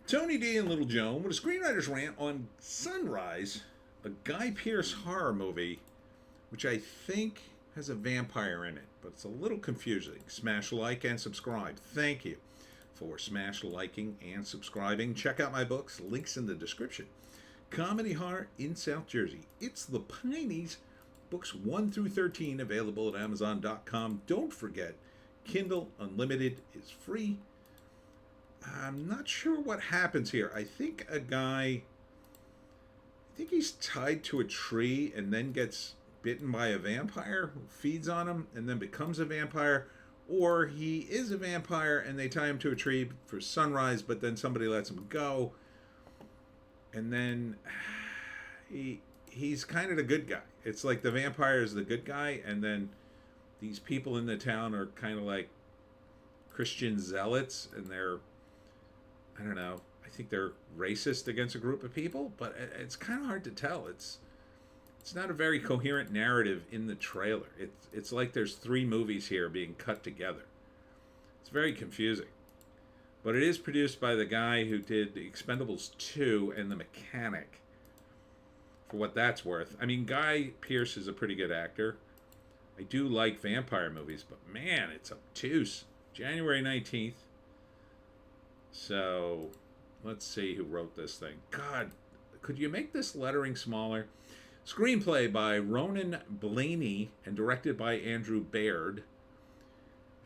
Tony D and Little Joan with a screenwriter's rant on Sunrise, a Guy Pearce horror movie, which I think has a vampire in it, but it's a little confusing. Smash like and subscribe. Thank you for smash liking and subscribing. Check out my books, links in the description. Comedy Horror in South Jersey. It's the Pineys, books 1 through 13, available at Amazon.com. Don't forget, Kindle Unlimited is free. I'm not sure what happens here. I think he's tied to a tree and then gets bitten by a vampire who feeds on him and then becomes a vampire. Or he is a vampire and they tie him to a tree for sunrise, but then somebody lets him go. And then he's kind of the good guy. It's like the vampire is the good guy, and then these people in the town are kind of like Christian zealots, and I don't know, I think they're racist against a group of people, but it's kind of hard to tell. It's not a very coherent narrative in the trailer. It's like there's 3 movies here being cut together. It's very confusing. But it is produced by the guy who did The Expendables 2 and The Mechanic, for what that's worth. I mean, Guy Pearce is a pretty good actor. I do like vampire movies, but man, it's obtuse. January 19th. So, let's see who wrote this thing. God, could you make this lettering smaller? Screenplay by Ronan Blaney and directed by Andrew Baird.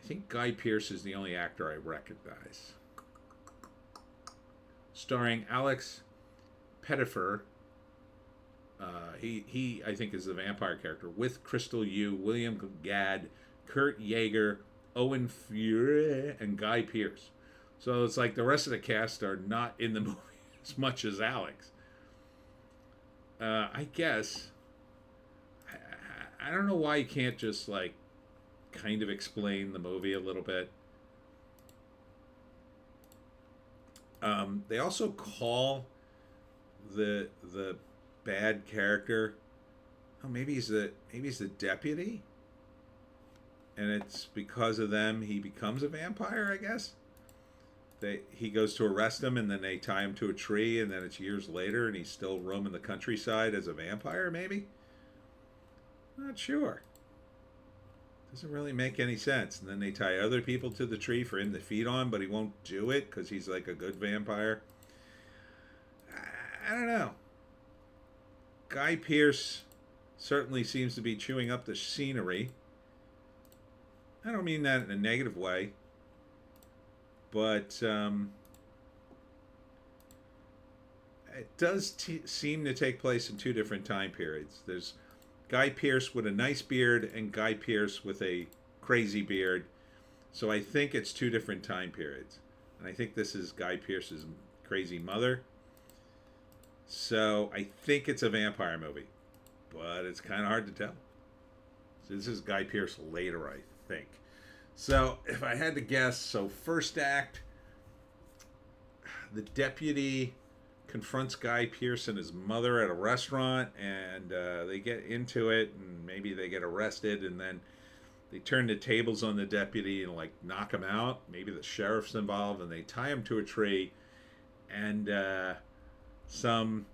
I think Guy Pearce is the only actor I recognize. Starring Alex Pettyfer. He I think is the vampire character, with Crystal Yu, William Gadd, Kurt Yeager, Owen Fury, and Guy Pearce. So it's like the rest of the cast are not in the movie as much as Alex. I guess I don't know why you can't just like kind of explain the movie a little bit. They also call the bad character. Oh, maybe he's the deputy, and it's because of them he becomes a vampire. I guess he goes to arrest him, and then they tie him to a tree, and then it's years later, and he's still roaming the countryside as a vampire. Maybe, not sure. Doesn't really make any sense. And then they tie other people to the tree for him to feed on, but he won't do it because he's like a good vampire. I don't know. Guy Pearce certainly seems to be chewing up the scenery. I don't mean that in a negative way, but it does seem to take place in 2 different time periods. There's Guy Pearce with a nice beard and Guy Pearce with a crazy beard. So I think it's 2 different time periods. And I think this is Guy Pearce's crazy mother. So I think it's a vampire movie. But it's kind of hard to tell. So this is Guy Pearce later, I think. So if I had to guess, so first act, the deputy confronts Guy Pearce and his mother at a restaurant, and they get into it, and maybe they get arrested, and then they turn the tables on the deputy and like knock him out. Maybe the sheriff's involved, and they tie him to a tree, and some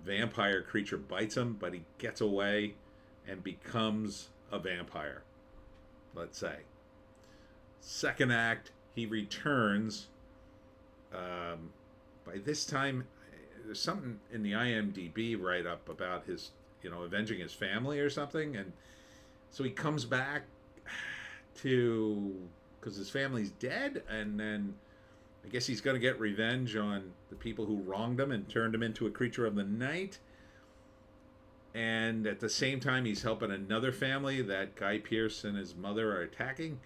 vampire creature bites him, but he gets away and becomes a vampire, let's say. Second act, he returns. By this time, there's something in the IMDb write-up about his, avenging his family or something, and so he comes back because his family's dead, and then I guess he's going to get revenge on the people who wronged him and turned him into a creature of the night. And at the same time, he's helping another family that Guy Pearce and his mother are attacking.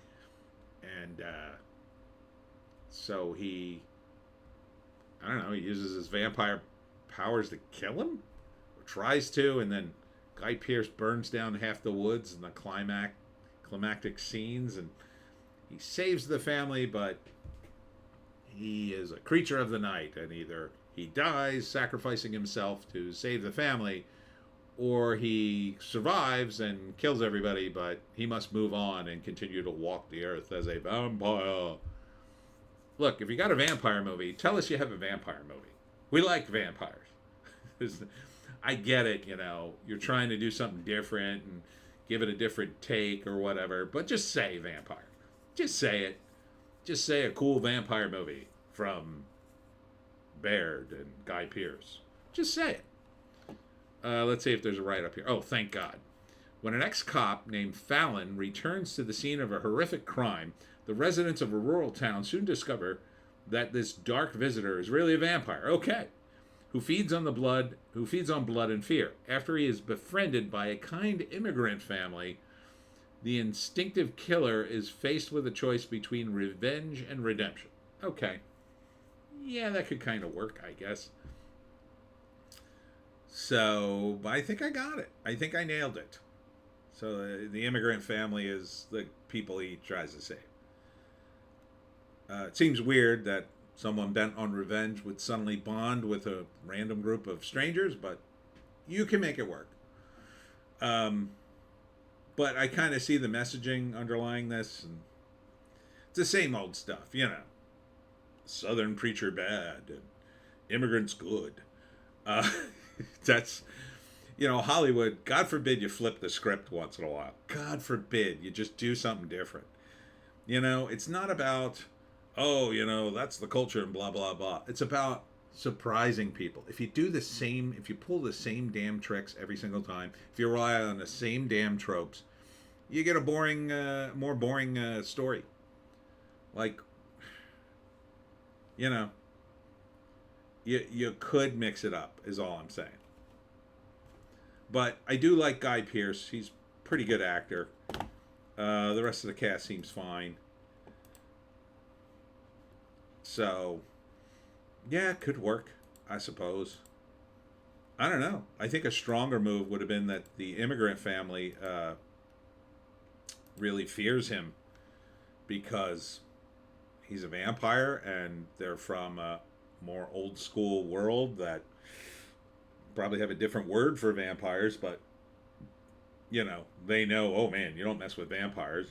And so he uses his vampire powers to kill him, or tries to, and then Guy Pearce burns down half the woods in the climactic scenes, and he saves the family, but he is a creature of the night, and either he dies sacrificing himself to save the family, or he survives and kills everybody, but he must move on and continue to walk the earth as a vampire. look, if you got a vampire movie, tell us you have a vampire movie. We like vampires. I get it, you know, you're trying to do something different and give it a different take or whatever, but just say vampire. Just say it. Just say a cool vampire movie from Baird and Guy Pearce. Just say it. Let's see if there's a write-up here. Oh, thank God. When an ex-cop named Fallon returns to the scene of a horrific crime, the residents of a rural town soon discover that this dark visitor is really a vampire. Okay. Who feeds on blood and fear. After he is befriended by a kind immigrant family, the instinctive killer is faced with a choice between revenge and redemption. Okay. Yeah, that could kind of work, I guess. So, I think I got it. I think I nailed it. So, the immigrant family is the people he tries to save. It seems weird that someone bent on revenge would suddenly bond with a random group of strangers, but you can make it work. But I kind of see the messaging underlying this. And it's the same old stuff, you know. Southern preacher bad and immigrants good. That's, you know, Hollywood, God forbid you flip the script once in a while. God forbid you just do something different. You know, it's not about, oh, you know, that's the culture and blah, blah, blah. It's about surprising people. If you pull the same damn tricks every single time, if you rely on the same damn tropes, you get a more boring story. Like, you know, you could mix it up, is all I'm saying. But I do like Guy Pearce. He's a pretty good actor. The rest of the cast seems fine. So, yeah, it could work, I suppose. I don't know. I think a stronger move would have been that the immigrant family really fears him because he's a vampire and they're from a more old school world that probably have a different word for vampires, but you know, they know, oh man, you don't mess with vampires,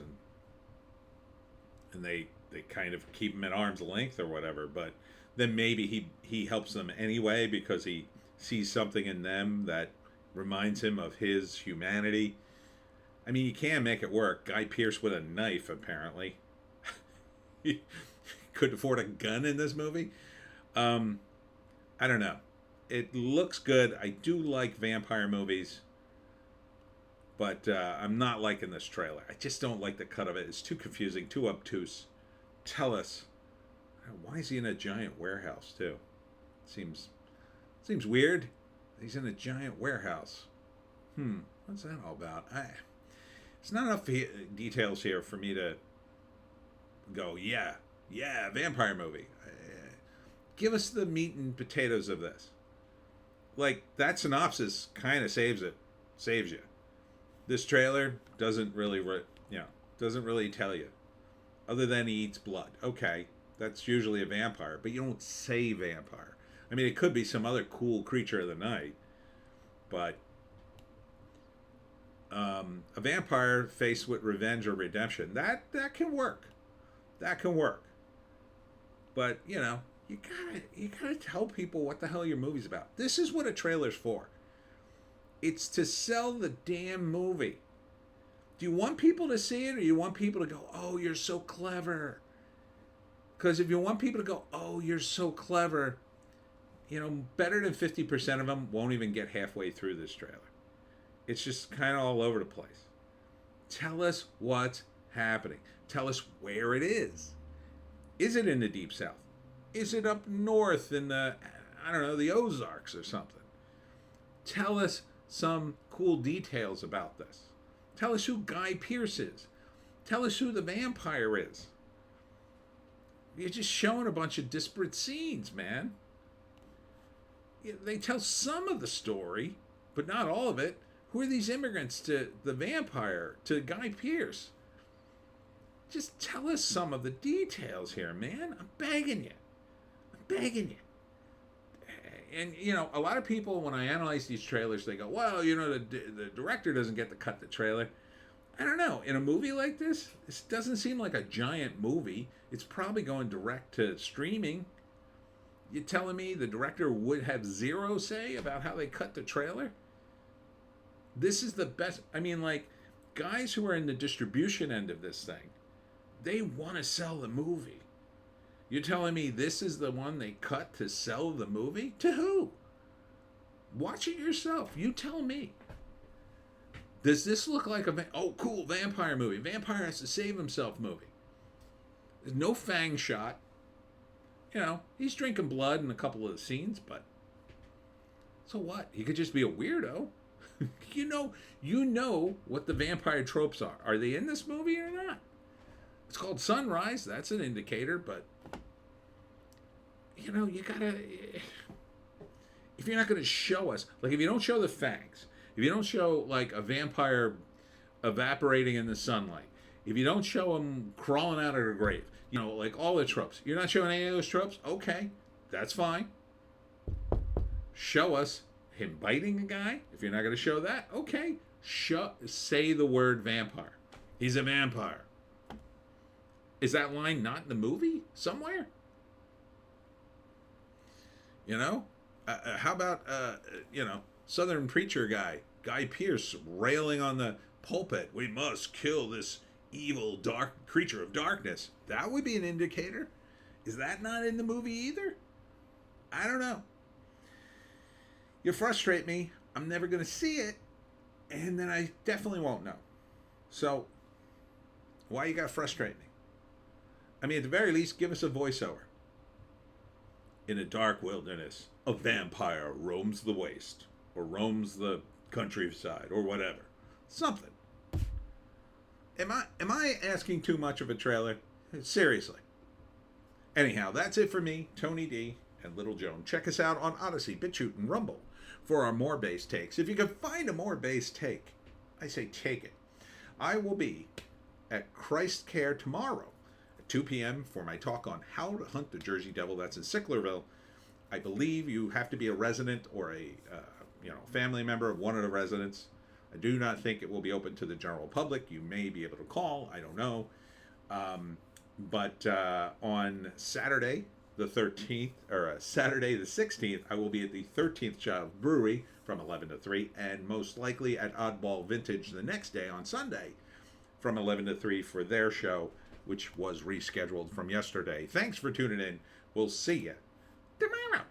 and they kind of keep him at arm's length or whatever. But then maybe he helps them anyway because he sees something in them that reminds him of his humanity. I mean, you can make it work. Guy Pearce with a knife, apparently. He couldn't afford a gun in this movie. I don't know. It looks good. I do like vampire movies, but I'm not liking this trailer. I just don't like the cut of it. It's too confusing, too obtuse. Tell us, why is he in a giant warehouse too? Seems weird. He's in a giant warehouse. What's that all about? It's not enough details here for me to go, yeah, vampire movie. Give us the meat and potatoes of this. Like, that synopsis kind of saves you. This trailer doesn't really tell you, other than he eats blood. Okay, that's usually a vampire, but you don't say vampire. I mean, it could be some other cool creature of the night, but a vampire faced with revenge or redemption, that can work. That can work. But, you know, you gotta tell people what the hell your movie's about. This is what a trailer's for. It's to sell the damn movie. Do you want people to see it, or you want people to go, oh, you're so clever? Because if you want people to go, oh, you're so clever, you know, better than 50% of them won't even get halfway through this trailer. It's just kind of all over the place. Tell us what's happening. Tell us where it is. Is it in the Deep South? Is it up north in the Ozarks or something? Tell us some cool details about this. Tell us who Guy Pearce is. Tell us who the vampire is. You're just showing a bunch of disparate scenes, man. They tell some of the story, but not all of it. Who are these immigrants to the vampire, to Guy Pearce? Just tell us some of the details here, man. I'm begging you. And, you know, a lot of people, when I analyze these trailers, they go, well, you know, the director doesn't get to cut the trailer. I don't know. In a movie like this doesn't seem like a giant movie. It's probably going direct to streaming. You telling me the director would have zero say about how they cut the trailer? This is the best. I mean, like, guys who are in the distribution end of this thing, they want to sell the movie. You're telling me this is the one they cut to sell the movie? To who? Watch it yourself. You tell me. Does this look like oh, cool, vampire movie? Vampire has to save himself movie. There's no Fang shot. You know, he's drinking blood in a couple of the scenes, but so what? He could just be a weirdo. you know what the vampire tropes are. Are they in this movie or not? It's called Sunrise. That's an indicator, but you gotta. If you're not going to show us, like, if you don't show the fangs, if you don't show, like, a vampire evaporating in the sunlight, if you don't show him crawling out of the grave, like all the tropes, you're not showing any of those tropes? Okay, that's fine. Show us him biting a guy. If you're not going to show that, okay, say the word vampire. He's a vampire. Is that line not in the movie somewhere? How about, Southern preacher Guy Pearce, railing on the pulpit, we must kill this evil, dark creature of darkness. That would be an indicator. Is that not in the movie either? I don't know. You frustrate me. I'm never going to see it, and then I definitely won't know. So, why you got to frustrate me? I mean, at the very least, give us a voiceover. In a dark wilderness, a vampire roams the waste, or roams the countryside, or whatever. Something. Am I asking too much of a trailer? Seriously. Anyhow, that's it for me, Tony D, and Little Joan. Check us out on Odysee, Bitchute, and Rumble for our more base takes. If you can find a more base take, I say take it. I will be at Christ Care tomorrow 2 p.m. for my talk on how to hunt the Jersey Devil. That's in Sicklerville. I believe you have to be a resident or a family member of one of the residents. I do not think it will be open to the general public. You may be able to call. I don't know. But on Saturday the 13th, or Saturday the 16th, I will be at the 13th Child Brewery from 11 to 3, and most likely at Oddball Vintage the next day on Sunday from 11 to 3 for their show, which was rescheduled from yesterday. Thanks for tuning in. We'll see you tomorrow.